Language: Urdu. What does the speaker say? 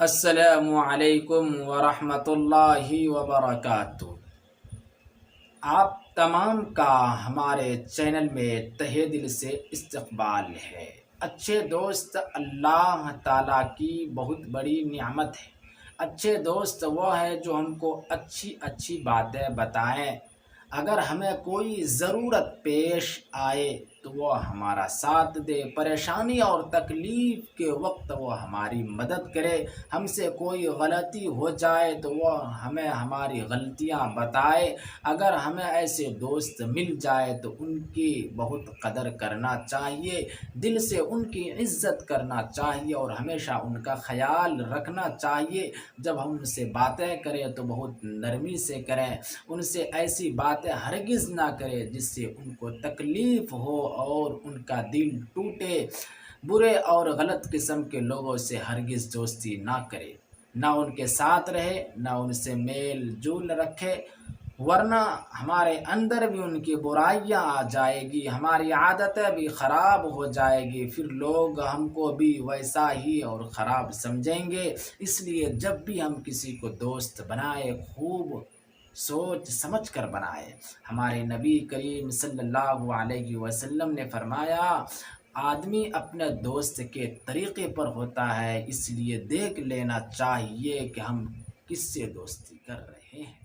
السلام علیکم ورحمۃ اللہ وبرکاتہ۔ آپ تمام کا ہمارے چینل میں تہہ دل سے استقبال ہے۔ اچھے دوست اللہ تعالیٰ کی بہت بڑی نعمت ہے۔ اچھے دوست وہ ہے جو ہم کو اچھی اچھی باتیں بتائیں۔ اگر ہمیں کوئی ضرورت پیش آئے تو وہ ہمارا ساتھ دے، پریشانی اور تکلیف کے وقت وہ ہماری مدد کرے۔ ہم سے کوئی غلطی ہو جائے تو وہ ہمیں ہماری غلطیاں بتائے۔ اگر ہمیں ایسے دوست مل جائے تو ان کی بہت قدر کرنا چاہیے، دل سے ان کی عزت کرنا چاہیے اور ہمیشہ ان کا خیال رکھنا چاہیے۔ جب ہم ان سے باتیں کریں تو بہت نرمی سے کریں، ان سے ایسی باتیں ہرگز نہ کریں جس سے ان کو تکلیف ہو اور ان کا دل ٹوٹے۔ برے اور غلط قسم کے لوگوں سے ہرگز دوستی نہ کرے، نہ ان کے ساتھ رہے، نہ ان سے میل جول رکھے، ورنہ ہمارے اندر بھی ان کی برائیاں آ جائے گی، ہماری عادتیں بھی خراب ہو جائے گی، پھر لوگ ہم کو بھی ویسا ہی اور خراب سمجھیں گے۔ اس لیے جب بھی ہم کسی کو دوست بنائے خوب سوچ سمجھ کر بنائے۔ ہمارے نبی کریم صلی اللہ علیہ وسلم نے فرمایا، آدمی اپنے دوست کے طریقے پر ہوتا ہے، اس لیے دیکھ لینا چاہیے کہ ہم کس سے دوستی کر رہے ہیں۔